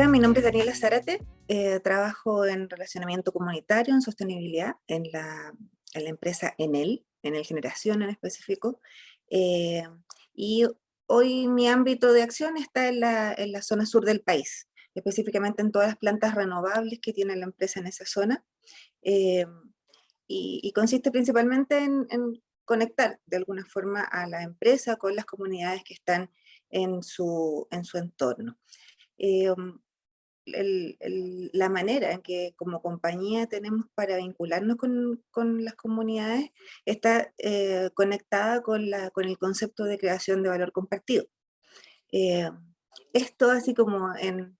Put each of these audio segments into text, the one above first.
Hola, mi nombre es Daniela Zárate, trabajo en relacionamiento comunitario, en sostenibilidad, en la empresa Enel Generación en específico, eh, y hoy mi ámbito de acción está en la zona sur del país, específicamente en todas las plantas renovables que tiene la empresa en esa zona, eh, y consiste principalmente en conectar de alguna forma a la empresa con las comunidades que están en su entorno. Eh, la manera en que como compañía tenemos para vincularnos con las comunidades está conectada con el concepto de creación de valor compartido. Eh, Esto, así como en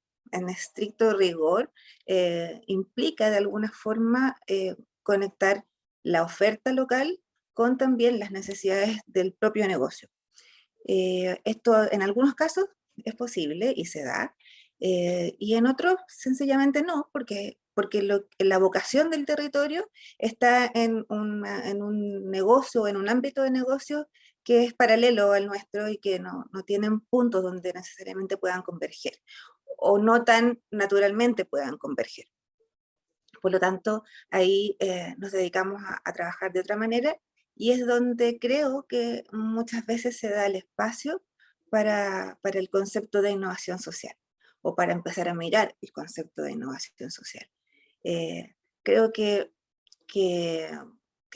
estricto rigor, implica de alguna forma conectar la oferta local con también las necesidades del propio negocio. Esto en algunos casos es posible y se da, y en otros sencillamente no, porque la vocación del territorio está en un negocio, en un ámbito de negocio que es paralelo al nuestro y que no tienen puntos donde necesariamente puedan converger, o no tan naturalmente puedan converger. Por lo tanto, ahí nos dedicamos a trabajar de otra manera y es donde creo que muchas veces se da el espacio para el concepto de innovación social o para empezar a mirar el concepto de innovación social. Eh, Creo que,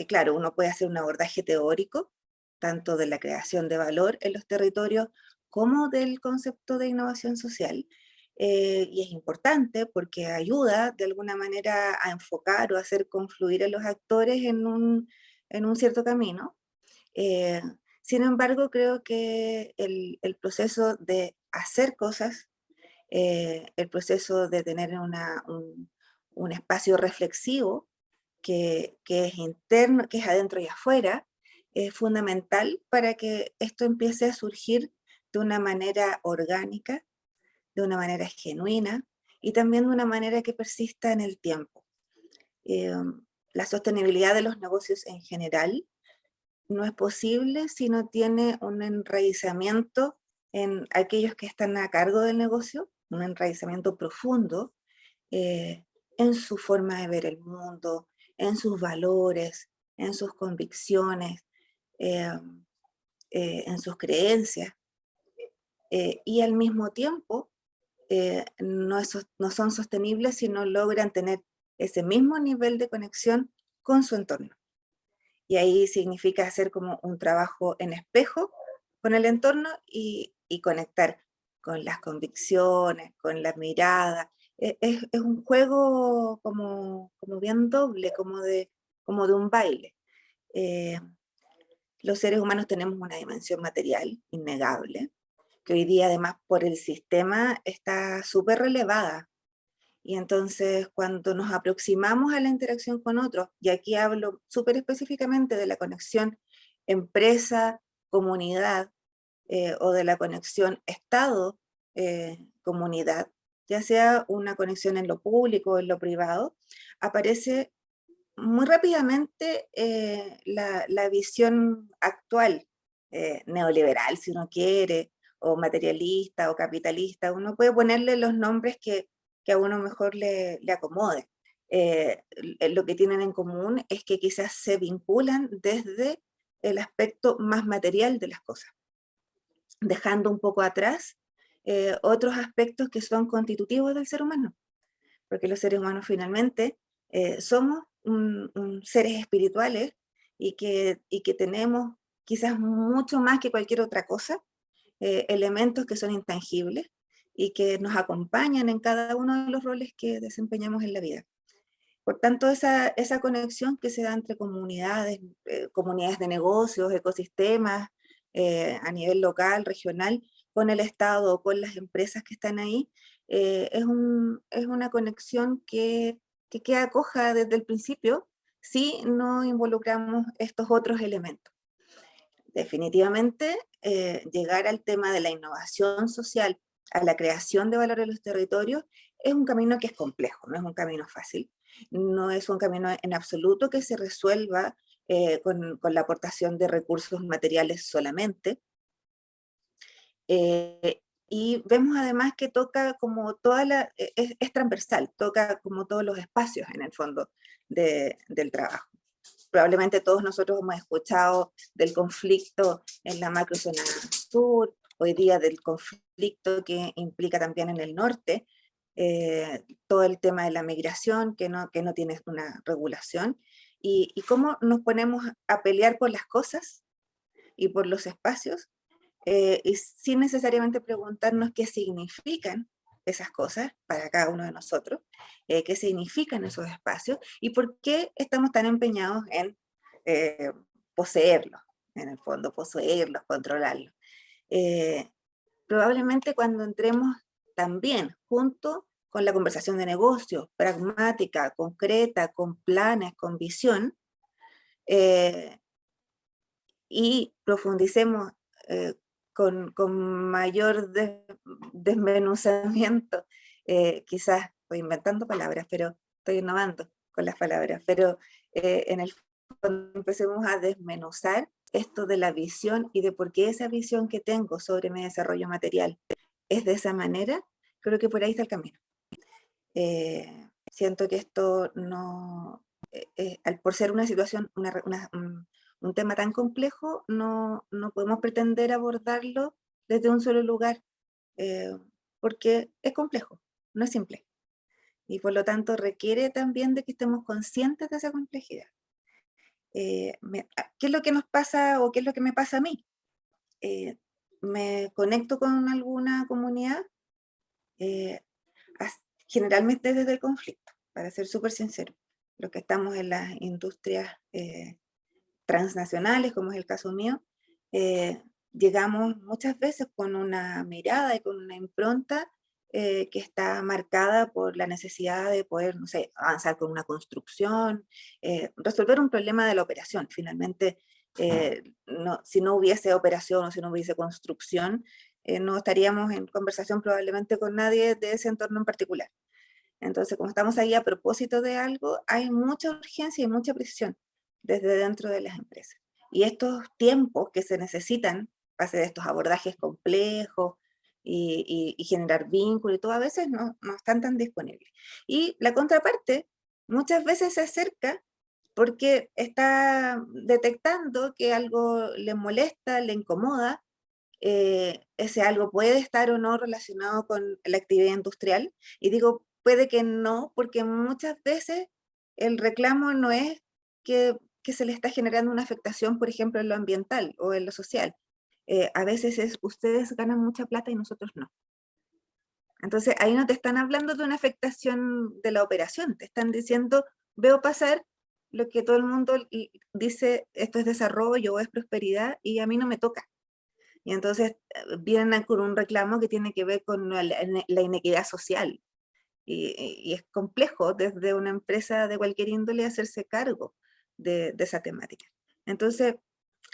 claro, uno puede hacer un abordaje teórico, tanto de la creación de valor en los territorios como del concepto de innovación social, y es importante porque ayuda de alguna manera a enfocar o a hacer confluir a los actores en un cierto camino. Eh, Sin embargo, creo que el proceso de hacer cosas, el proceso de tener un espacio reflexivo que es interno, que es adentro y afuera, es fundamental para que esto empiece a surgir de una manera orgánica, de una manera genuina y también de una manera que persista en el tiempo. Eh, la sostenibilidad de los negocios en general no es posible si no tiene un enraizamiento en aquellos que están a cargo del negocio, un enraizamiento profundo eh, en su forma de ver el mundo, en sus valores, en sus convicciones, eh, en sus creencias, y al mismo tiempo no son sostenibles si no logran tener ese mismo nivel de conexión con su entorno. Y ahí significa hacer como un trabajo en espejo con el entorno y conectar con las convicciones, con la mirada. Es un juego como bien doble, como de un baile. Eh, los seres humanos tenemos una dimensión material innegable, que hoy día además por el sistema está súper relevada. Y entonces cuando nos aproximamos a la interacción con otros, y aquí hablo súper específicamente de la conexión empresa-comunidad, o de la conexión Estado-comunidad, ya sea una conexión en lo público o en lo privado, aparece muy rápidamente la visión actual, neoliberal si uno quiere, o materialista o capitalista. Uno puede ponerle los nombres que a uno mejor le acomode. Lo que tienen en común es que quizás se vinculan desde el aspecto más material de las cosas, dejando un poco atrás otros aspectos que son constitutivos del ser humano, porque los seres humanos finalmente somos seres espirituales y que tenemos quizás mucho más que cualquier otra cosa, elementos que son intangibles y que nos acompañan en cada uno de los roles que desempeñamos en la vida. Por tanto, esa conexión que se da entre comunidades, comunidades de negocios, ecosistemas, a nivel local, regional, con el Estado o con las empresas que están ahí, es una conexión que queda coja desde el principio si no involucramos estos otros elementos. Definitivamente, llegar al tema de la innovación social, a la creación de valor en los territorios, es un camino que es complejo, no es un camino fácil, no es un camino en absoluto que se resuelva con la aportación de recursos materiales solamente, Y vemos además que toca como es transversal, toca como todos los espacios en el fondo del trabajo. Probablemente todos nosotros hemos escuchado del conflicto en la macrozona sur, hoy día del conflicto que implica también en el norte, todo el tema de la migración que no tiene una regulación, y cómo nos ponemos a pelear por las cosas y por los espacios, y sin necesariamente preguntarnos qué significan esas cosas para cada uno de nosotros, qué significan esos espacios y por qué estamos tan empeñados en eh, poseerlos, en el fondo, poseerlos, controlarlos. Eh, Probablemente cuando entremos también junto con la conversación de negocio, pragmática, concreta, con planes, con visión, eh, y profundicemos eh, con mayor desmenuzamiento, quizás estoy inventando palabras, pero estoy innovando con las palabras, pero en el fondo empecemos a desmenuzar esto de la visión y de por qué esa visión que tengo sobre mi desarrollo material es de esa manera, creo que por ahí está el camino. Siento que esto no, por ser una situación, un tema tan complejo, no podemos pretender abordarlo desde un solo lugar, eh, porque es complejo, no es simple. Y por lo tanto requiere también de que estemos conscientes de esa complejidad. ¿Qué es lo que nos pasa o qué es lo que me pasa a mí? Me conecto con alguna comunidad, eh, generalmente desde el conflicto, para ser súper sincero. Los que estamos en las industrias transnacionales, como es el caso mío, eh, llegamos muchas veces con una mirada y con una impronta que está marcada por la necesidad de poder, no sé, avanzar con una construcción, resolver un problema de la operación. Finalmente, si no hubiese operación o si no hubiese construcción, no estaríamos en conversación probablemente con nadie de ese entorno en particular. Entonces, como estamos ahí a propósito de algo, hay mucha urgencia y mucha presión desde dentro de las empresas. Y estos tiempos que se necesitan para hacer estos abordajes complejos y generar vínculos y todo, a veces no están tan disponibles. Y la contraparte muchas veces se acerca porque está detectando que algo le molesta, le incomoda, ese algo puede estar o no relacionado con la actividad industrial. Y digo, puede que no, porque muchas veces el reclamo no es que se le está generando una afectación, por ejemplo, en lo ambiental o en lo social. A veces es, ustedes ganan mucha plata y nosotros no. Entonces, ahí no te están hablando de una afectación de la operación, te están diciendo, veo pasar lo que todo el mundo dice, esto es desarrollo o es prosperidad, y a mí no me toca. Y entonces vienen con un reclamo que tiene que ver con la inequidad social. Y es complejo desde una empresa de cualquier índole hacerse cargo de esa temática. Entonces,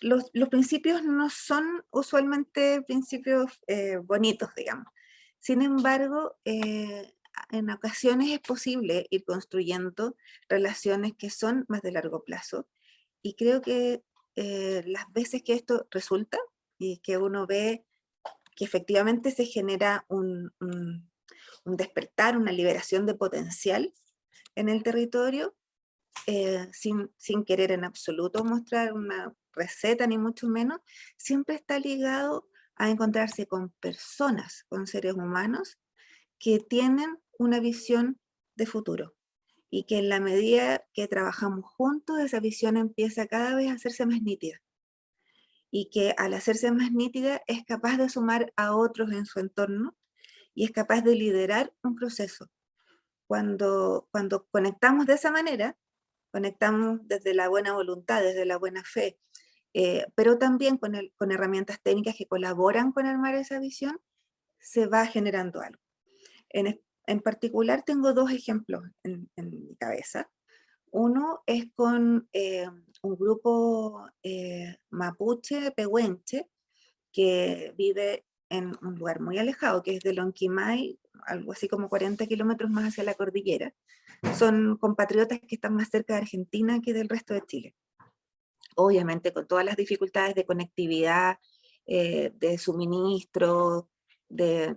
los principios no son usualmente principios bonitos, digamos. Sin embargo, en ocasiones es posible ir construyendo relaciones que son más de largo plazo. Y creo que las veces que esto resulta y que uno ve que efectivamente se genera un despertar, una liberación de potencial en el territorio, sin querer en absoluto mostrar una receta, ni mucho menos, siempre está ligado a encontrarse con personas, con seres humanos que tienen una visión de futuro y que en la medida que trabajamos juntos, esa visión empieza cada vez a hacerse más nítida y que al hacerse más nítida es capaz de sumar a otros en su entorno y es capaz de liderar un proceso. Cuando conectamos de esa manera, conectamos desde la buena voluntad, desde la buena fe, pero también con herramientas técnicas que colaboran con armar esa visión, se va generando algo. En particular tengo dos ejemplos en mi cabeza. Uno es con un grupo mapuche, pehuenche, que vive en un lugar muy alejado, que es de Lonquimay, algo así como 40 kilómetros más hacia la cordillera. Son compatriotas que están más cerca de Argentina que del resto de Chile. Obviamente con todas las dificultades de conectividad, de suministro, de,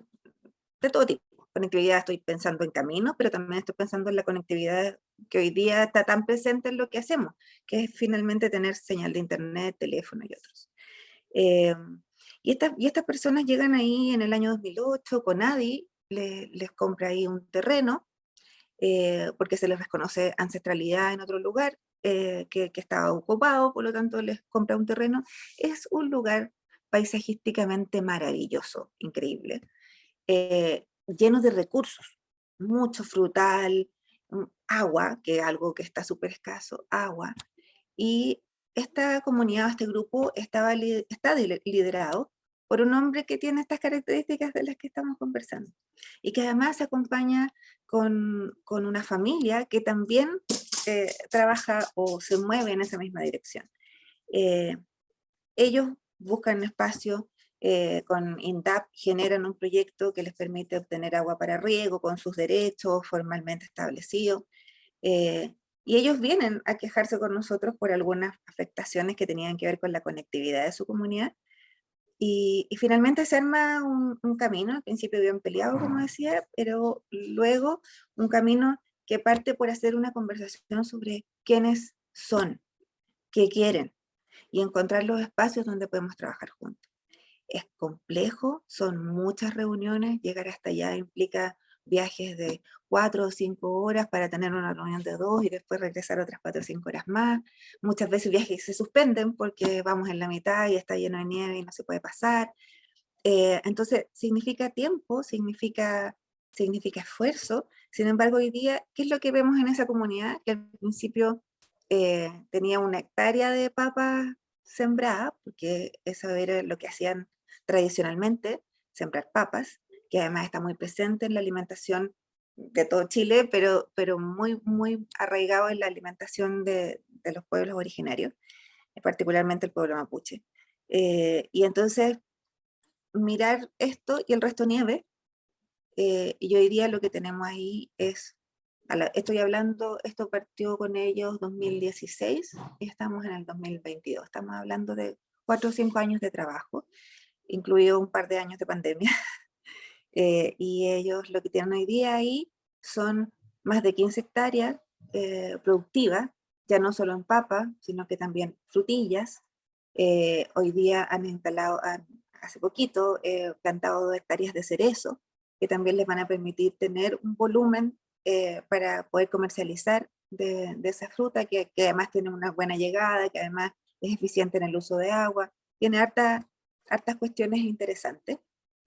de todo tipo. Conectividad, estoy pensando en caminos, pero también estoy pensando en la conectividad que hoy día está tan presente en lo que hacemos, que es finalmente tener señal de internet, teléfono y otros. Eh, y estas personas llegan ahí en el año 2008, con ADI les compra ahí un terreno, porque se les reconoce ancestralidad en otro lugar, que estaba ocupado, por lo tanto les compra un terreno. Es un lugar paisajísticamente maravilloso, increíble, lleno de recursos, mucho frutal, agua, que es algo que está súper escaso, agua. Y esta comunidad, este grupo, está liderado por un hombre que tiene estas características de las que estamos conversando. Y que además se acompaña con una familia que también trabaja o se mueve en esa misma dirección. Eh, Ellos buscan espacio, con INDAP generan un proyecto que les permite obtener agua para riego con sus derechos formalmente establecidos. eh, y ellos vienen a quejarse con nosotros por algunas afectaciones que tenían que ver con la conectividad de su comunidad. Y finalmente se arma un camino, al principio bien peleado, como decía, pero luego un camino que parte por hacer una conversación sobre quiénes son, qué quieren, y encontrar los espacios donde podemos trabajar juntos. Es complejo, son muchas reuniones, llegar hasta allá implica viajes de 4 o 5 horas para tener una reunión de 2 y después regresar otras 4 o 5 horas más. Muchas veces viajes se suspenden porque vamos en la mitad y está lleno de nieve y no se puede pasar. Entonces, significa tiempo, significa esfuerzo. Sin embargo, hoy día, ¿qué es lo que vemos en esa comunidad? Que al principio tenía 1 hectárea de papas sembrada, porque eso era lo que hacían tradicionalmente, sembrar papas, que además está muy presente en la alimentación de todo Chile, pero muy, muy arraigado en la alimentación de los pueblos originarios, particularmente el pueblo mapuche. Y entonces mirar esto y el resto nieve, y hoy día lo que tenemos ahí es, estoy hablando, esto partió con ellos 2016 y estamos en el 2022, estamos hablando de 4 o 5 años de trabajo, incluido un par de años de pandemia. Y ellos lo que tienen hoy día ahí son más de 15 hectáreas productivas, ya no solo en papa, sino que también frutillas. Hoy día han instalado, hace poquito, plantado 2 hectáreas de cerezo, que también les van a permitir tener un volumen para poder comercializar de esa fruta, que además tiene una buena llegada, que además es eficiente en el uso de agua, tiene hartas cuestiones interesantes.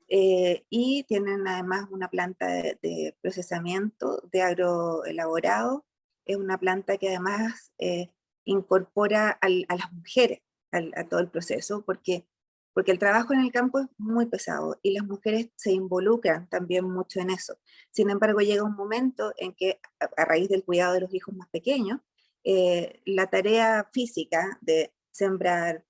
Y tienen además una planta de procesamiento de agroelaborado. Es una planta que además incorpora a las mujeres a todo el proceso, porque el trabajo en el campo es muy pesado y las mujeres se involucran también mucho en eso. Sin embargo, llega un momento en que a raíz del cuidado de los hijos más pequeños, la tarea física de sembrar,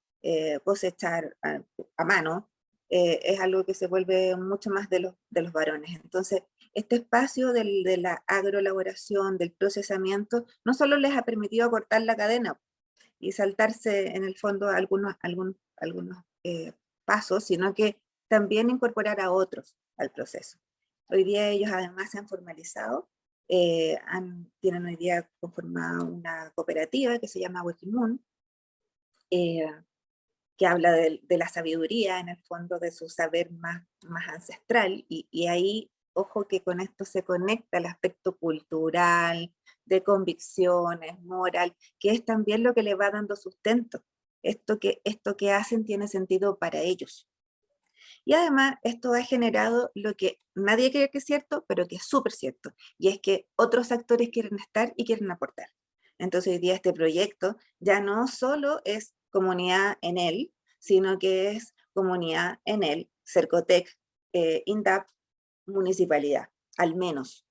cosechar a mano, es algo que se vuelve mucho más de los varones. Entonces, este espacio de la agroelaboración, del procesamiento, no solo les ha permitido acortar la cadena y saltarse en el fondo algunos pasos, sino que también incorporar a otros al proceso. Hoy día ellos además se han formalizado, tienen hoy día conformada una cooperativa que se llama Wekimun, eh, que habla de la sabiduría, en el fondo, de su saber más ancestral, y ahí, ojo que con esto se conecta el aspecto cultural, de convicciones, moral, que es también lo que le va dando sustento. Esto que hacen tiene sentido para ellos. Y además, esto ha generado lo que nadie cree que es cierto, pero que es súper cierto, y es que otros actores quieren estar y quieren aportar. Entonces, hoy día este proyecto ya no solo es comunidad en él, sino que es comunidad en él, Cercotec, INDAP, municipalidad, al menos.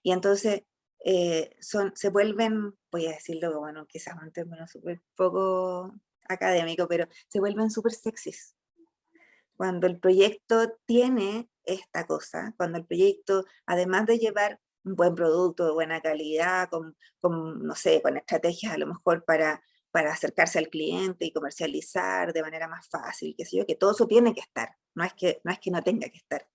Y entonces se vuelven, voy a decirlo, bueno, quizás un término súper poco académico, pero se vuelven súper sexys cuando el proyecto tiene esta cosa, cuando el proyecto, además de llevar un buen producto de buena calidad, no sé, con estrategias a lo mejor para acercarse al cliente y comercializar de manera más fácil, qué sé yo, que todo eso tiene que estar, no es que no tenga que estar,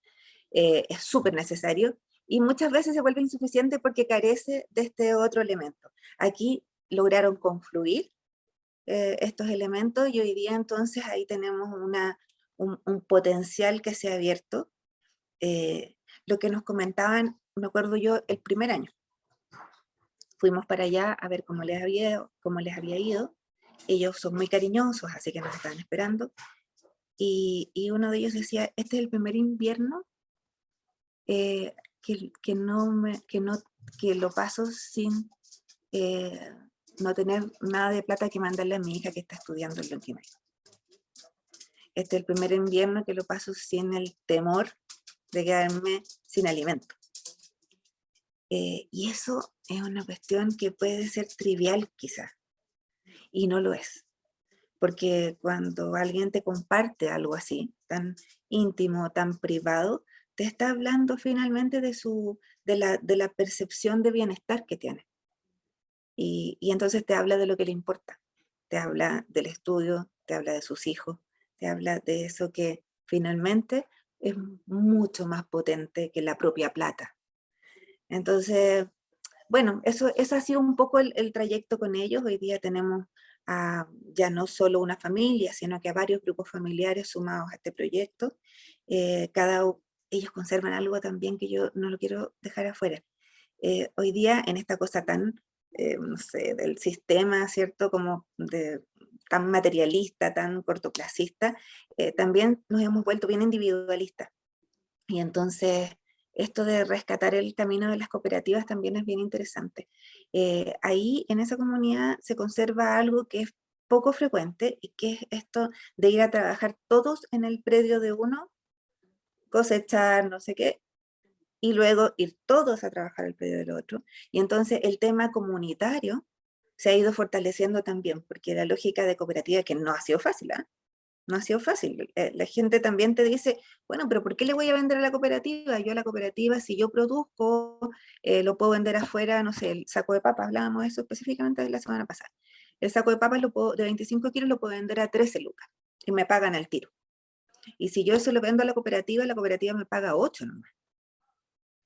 es súper necesario y muchas veces se vuelve insuficiente porque carece de este otro elemento. Aquí lograron confluir estos elementos y hoy día entonces ahí tenemos un potencial que se ha abierto. Lo que nos comentaban, me acuerdo yo, el primer año, fuimos para allá a ver cómo les había ido. Ellos son muy cariñosos, así que nos estaban esperando. Y uno de ellos decía, este es el primer invierno que lo paso sin eh, no tener nada de plata que mandarle a mi hija que está estudiando el Lonquimay. Este es el primer invierno que lo paso sin el temor de quedarme sin alimento. Y eso es una cuestión que puede ser trivial quizás, y no lo es. Porque cuando alguien te comparte algo así, tan íntimo, tan privado, te está hablando finalmente de la percepción de bienestar que tiene. Y entonces te habla de lo que le importa. Te habla del estudio, te habla de sus hijos, te habla de eso que finalmente es mucho más potente que la propia plata. Entonces, bueno, eso ha sido un poco el trayecto con ellos. Hoy día tenemos ya no solo una familia, sino que a varios grupos familiares sumados a este proyecto. Ellos conservan algo también que yo no lo quiero dejar afuera. Hoy día, en esta cosa tan, no sé, del sistema, ¿cierto? Tan materialista, tan cortoplacista, también nos hemos vuelto bien individualistas. Y entonces, esto de rescatar el camino de las cooperativas también es bien interesante. Ahí, en esa comunidad, se conserva algo que es poco frecuente y que es esto de ir a trabajar todos en el predio de uno, cosechar, no sé qué, y luego ir todos a trabajar al predio del otro. Y entonces el tema comunitario se ha ido fortaleciendo también, porque la lógica de cooperativa, que no ha sido fácil, ¿ah? No ha sido fácil. La gente también te dice, bueno, pero ¿por qué le voy a vender a la cooperativa? Yo a la cooperativa, si yo produzco, lo puedo vender afuera, no sé, el saco de papas, hablábamos de eso específicamente de la semana pasada. El saco de papas de 25 kilos lo puedo vender a 13 lucas y me pagan al tiro. Y si yo eso lo vendo a la cooperativa me paga 8 nomás,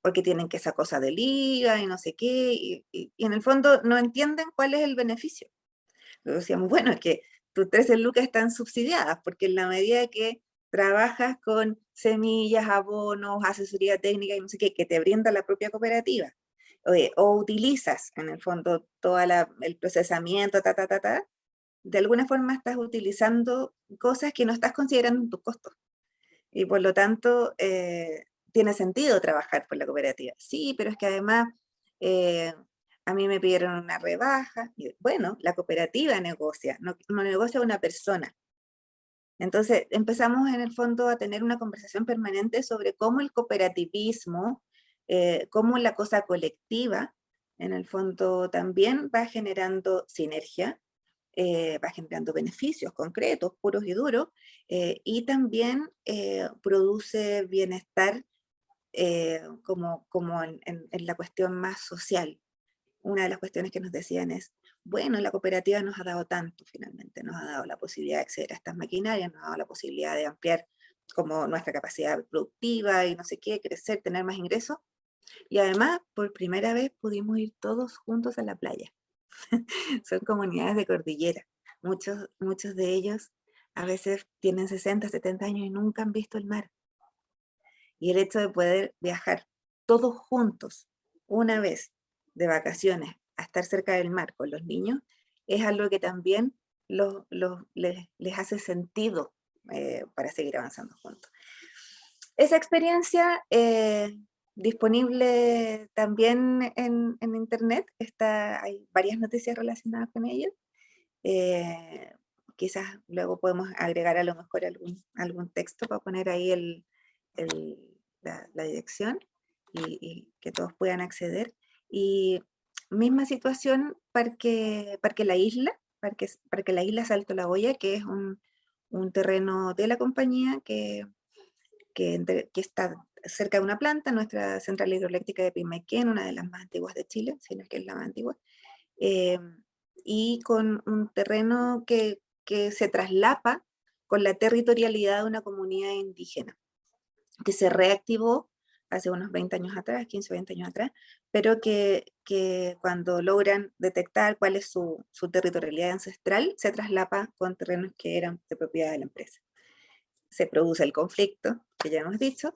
porque tienen que esa cosa del IVA y no sé qué, y en el fondo no entienden cuál es el beneficio. Luego decíamos, bueno, es que tus 13 lucas están subsidiadas, porque en la medida que trabajas con semillas, abonos, asesoría técnica y no sé qué, que te brinda la propia cooperativa, o utilizas en el fondo todo el procesamiento, de alguna forma estás utilizando cosas que no estás considerando en tus costos. Y por lo tanto, tiene sentido trabajar por la cooperativa. Sí, pero es que además eh, a mí me pidieron una rebaja. Y bueno, la cooperativa negocia, no negocia una persona. Entonces empezamos en el fondo a tener una conversación permanente sobre cómo el cooperativismo, cómo la cosa colectiva, en el fondo también va generando sinergia, va generando beneficios concretos, puros y duros, y también produce bienestar como en la cuestión más social. Una de las cuestiones que nos decían es, bueno, la cooperativa nos ha dado tanto finalmente, nos ha dado la posibilidad de acceder a estas maquinarias, nos ha dado la posibilidad de ampliar como nuestra capacidad productiva y no sé qué, crecer, tener más ingresos, y además por primera vez pudimos ir todos juntos a la playa. Son comunidades de cordillera. Muchos de ellos a veces tienen 60, 70 años y nunca han visto el mar. Y el hecho de poder viajar todos juntos una vez de vacaciones a estar cerca del mar con los niños es algo que también les hace sentido para seguir avanzando juntos. Esa experiencia disponible también en internet, hay varias noticias relacionadas con ello. Eh, Quizás luego podemos agregar a lo mejor algún texto para poner ahí la dirección y que todos puedan acceder. Y misma situación Parque La Isla, Parque La Isla Salto La Hoya, que es un terreno de la compañía que está cerca de una planta, nuestra central hidroeléctrica de Pimaiquén, una de las más antiguas de Chile, si no es que es la más antigua. y con un terreno que se traslapa con la territorialidad de una comunidad indígena, que se reactivó hace unos 20 años atrás, 15 o 20 años atrás, pero que cuando logran detectar cuál es su territorialidad ancestral, se traslapa con terrenos que eran de propiedad de la empresa. Se produce el conflicto, que ya hemos dicho,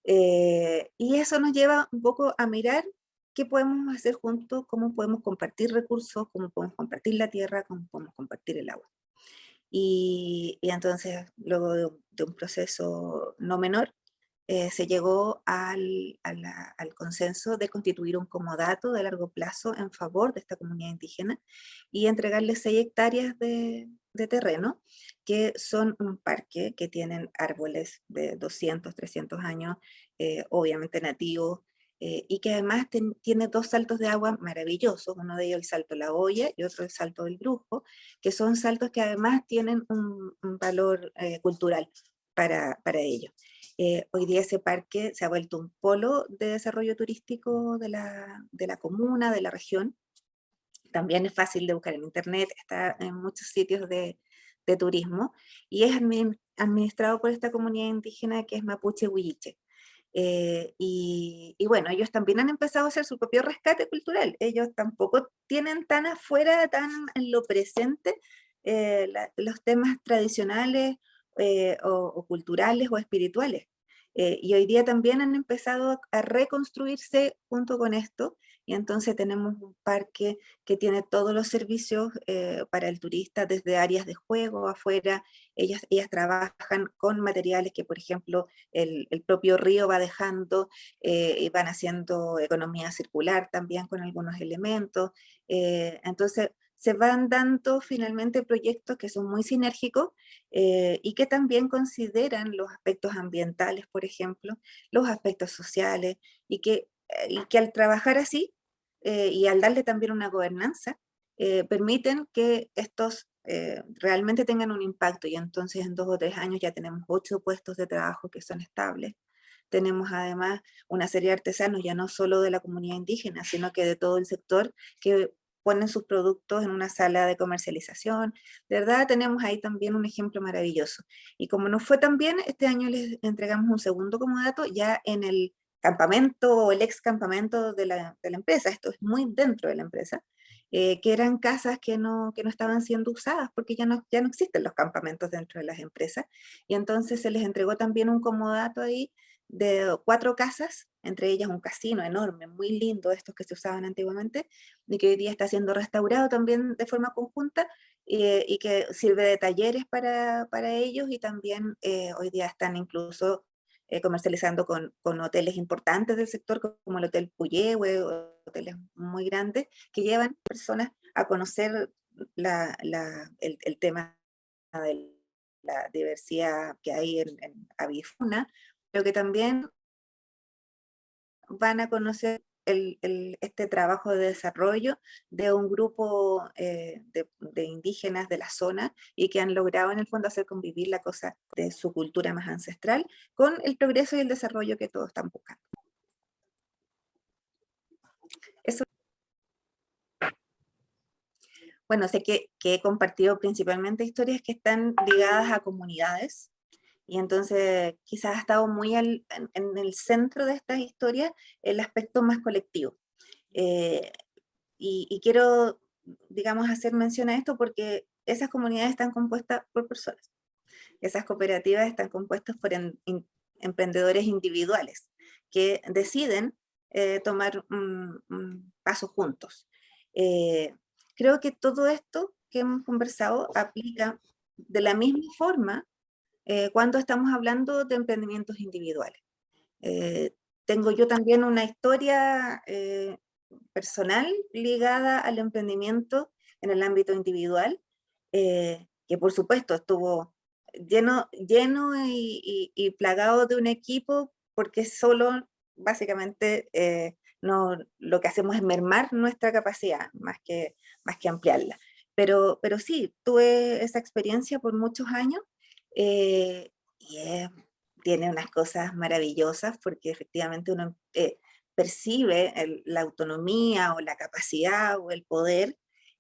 y eso nos lleva un poco a mirar qué podemos hacer juntos, cómo podemos compartir recursos, cómo podemos compartir la tierra, cómo podemos compartir el agua. Y entonces, luego de un proceso no menor, se llegó al consenso de constituir un comodato de largo plazo en favor de esta comunidad indígena y entregarle 6 hectáreas de terreno, que son un parque que tienen árboles de 200, 300 años, obviamente nativos, y que además tiene 2 saltos de agua maravillosos, uno de ellos el Salto La Olla y otro el Salto del Brujo, que son saltos que además tienen un valor cultural para ellos. Hoy día ese parque se ha vuelto un polo de desarrollo turístico de la comuna, de la región. También es fácil de buscar en internet, está en muchos sitios de turismo y es administrado por esta comunidad indígena que es Mapuche Huilliche. Y bueno, ellos también han empezado a hacer su propio rescate cultural. Ellos tampoco tienen tan afuera, tan en lo presente, los temas tradicionales o culturales o espirituales. Y hoy día también han empezado a reconstruirse junto con esto, y entonces tenemos un parque que tiene todos los servicios para el turista, desde áreas de juego afuera. Ellas trabajan con materiales que, por ejemplo, el propio río va dejando, y van haciendo economía circular también con algunos elementos. Entonces, se van dando finalmente proyectos que son muy sinérgicos y que también consideran los aspectos ambientales, por ejemplo, los aspectos sociales, y que al trabajar así y al darle también una gobernanza, permiten que estos realmente tengan un impacto, y entonces en 2 o 3 años ya tenemos 8 puestos de trabajo que son estables. Tenemos además una serie de artesanos, ya no solo de la comunidad indígena, sino que de todo el sector, que ponen sus productos en una sala de comercialización. De verdad tenemos ahí también un ejemplo maravilloso. Y como nos fue tan bien, este año les entregamos un segundo comodato ya en el campamento o el ex campamento de la empresa. Esto es muy dentro de la empresa, que eran casas que no estaban siendo usadas porque ya no existen los campamentos dentro de las empresas. Y entonces se les entregó también un comodato ahí de 4 casas, entre ellas un casino enorme, muy lindo, estos que se usaban antiguamente, y que hoy día está siendo restaurado también de forma conjunta, y que sirve de talleres para ellos, y también hoy día están incluso comercializando con hoteles importantes del sector, como el Hotel Puyehue, hoteles muy grandes, que llevan personas a conocer el tema de la diversidad que hay en avifauna, pero que también van a conocer este trabajo de desarrollo de un grupo de indígenas de la zona, y que han logrado en el fondo hacer convivir la cosa de su cultura más ancestral con el progreso y el desarrollo que todos están buscando. Eso, bueno, sé que he compartido principalmente historias que están ligadas a comunidades, y entonces quizás ha estado muy en el centro de estas historias el aspecto más colectivo. Eh, y quiero, digamos, hacer mención a esto porque esas comunidades están compuestas por personas. Esas cooperativas están compuestas por emprendedores individuales que deciden tomar un paso juntos. Eh, Creo que todo esto que hemos conversado aplica de la misma forma cuando estamos hablando de emprendimientos individuales. Eh, Tengo yo también una historia personal ligada al emprendimiento en el ámbito individual, que por supuesto estuvo lleno y plagado de un equipo, porque solo básicamente no, lo que hacemos es mermar nuestra capacidad más que ampliarla. Pero sí, tuve esa experiencia por muchos años, y tiene unas cosas maravillosas porque efectivamente uno percibe la autonomía o la capacidad o el poder,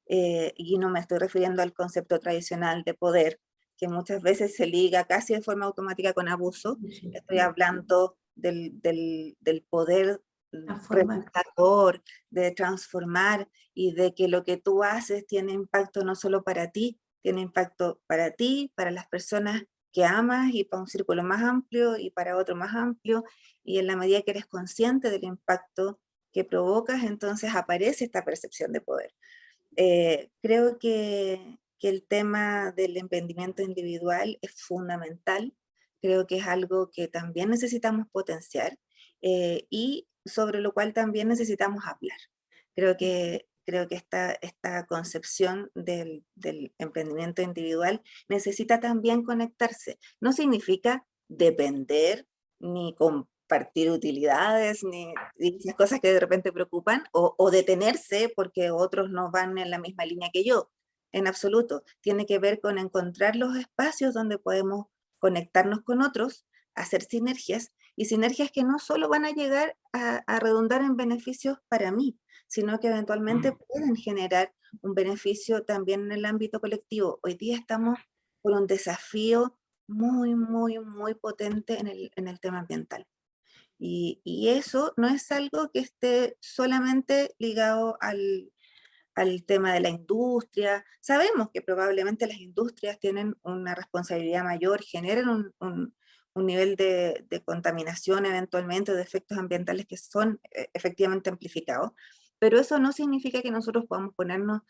y no me estoy refiriendo al concepto tradicional de poder, que muchas veces se liga casi de forma automática con abuso. Estoy hablando del poder Transformar. regulador, de transformar, y de que lo que tú haces tiene impacto no solo para ti, tiene impacto para ti, para las personas que amas y para un círculo más amplio y para otro más amplio, y en la medida que eres consciente del impacto que provocas, entonces aparece esta percepción de poder. Creo que el tema del emprendimiento individual es fundamental, creo que es algo que también necesitamos potenciar, y sobre lo cual también necesitamos hablar. Creo que esta concepción del emprendimiento individual necesita también conectarse. No significa depender ni compartir utilidades, ni esas cosas que de repente preocupan, o detenerse porque otros no van en la misma línea que yo. En absoluto. Tiene que ver con encontrar los espacios donde podemos conectarnos con otros, hacer sinergias, y sinergias que no solo van a llegar a redundar en beneficios para mí, sino que eventualmente pueden generar un beneficio también en el ámbito colectivo. Hoy día estamos por un desafío muy, muy, muy potente en el tema ambiental. Y eso no es algo que esté solamente ligado al tema de la industria. Sabemos que probablemente las industrias tienen una responsabilidad mayor, generan un nivel de contaminación eventualmente, de efectos ambientales que son efectivamente amplificados, pero eso no significa que nosotros podamos ponernos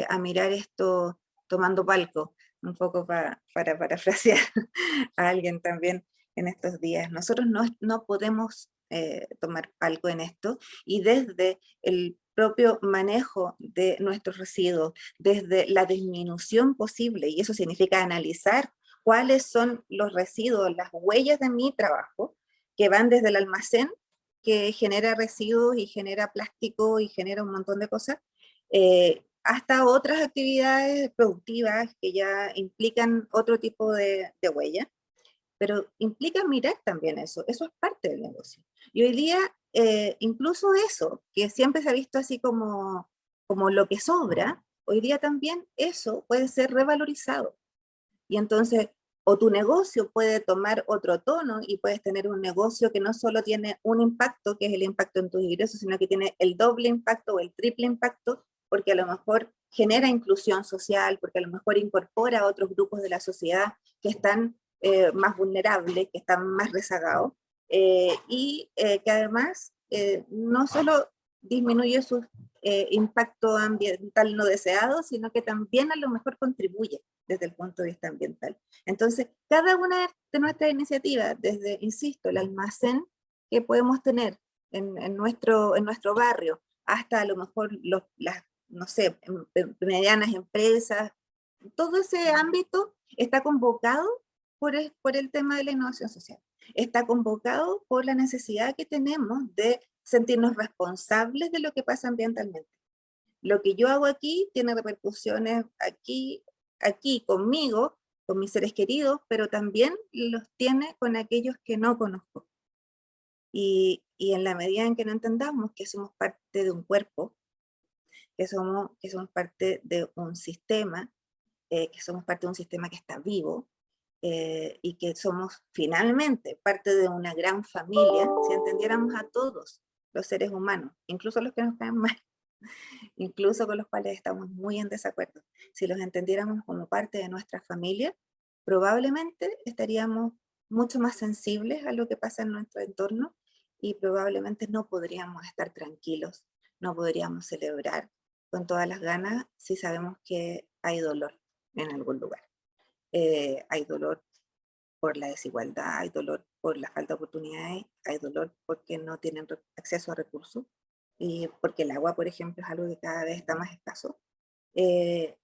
a mirar esto tomando palco, un poco para parafrasear a alguien también en estos días. Nosotros no podemos tomar palco en esto, y desde el propio manejo de nuestros residuos, desde la disminución posible, y eso significa analizar cuáles son los residuos, las huellas de mi trabajo, que van desde el almacén, que genera residuos y genera plástico y genera un montón de cosas, hasta otras actividades productivas que ya implican otro tipo de huella, pero implica mirar también eso es parte del negocio. Y hoy día, incluso eso, que siempre se ha visto así como lo que sobra, hoy día también eso puede ser revalorizado. Y entonces, o tu negocio puede tomar otro tono y puedes tener un negocio que no solo tiene un impacto, que es el impacto en tus ingresos, sino que tiene el doble impacto o el triple impacto, porque a lo mejor genera inclusión social, porque a lo mejor incorpora a otros grupos de la sociedad que están más vulnerables, que están más rezagados, y que además no solo disminuye su impacto ambiental no deseado, sino que también a lo mejor contribuye desde el punto de vista ambiental. Entonces, cada una de nuestras iniciativas, desde, insisto, el almacén que podemos tener en nuestro barrio, hasta a lo mejor las, no sé, medianas empresas, todo ese ámbito está convocado por el tema de la innovación social. Está convocado por la necesidad que tenemos de sentirnos responsables de lo que pasa ambientalmente. Lo que yo hago aquí tiene repercusiones aquí conmigo, con mis seres queridos, pero también los tiene con aquellos que no conozco. Y en la medida en que no entendamos que somos parte de un cuerpo, que somos parte de un sistema, que somos parte de un sistema que está vivo, y que somos finalmente parte de una gran familia, si entendiéramos a todos los seres humanos, incluso los que nos caen mal, incluso con los cuales estamos muy en desacuerdo, si los entendiéramos como parte de nuestra familia, probablemente estaríamos mucho más sensibles a lo que pasa en nuestro entorno, y probablemente no podríamos estar tranquilos, no podríamos celebrar con todas las ganas si sabemos que hay dolor en algún lugar. Hay dolor por la desigualdad, hay dolor por la falta de oportunidades, hay dolor porque no tienen acceso a recursos, y porque el agua, por ejemplo, es algo que cada vez está más escaso. Eh,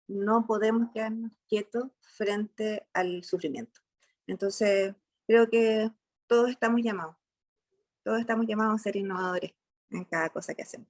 no podemos quedarnos quietos frente al sufrimiento. Entonces, creo que todos estamos llamados, todos estamos llamados a ser innovadores en cada cosa que hacemos.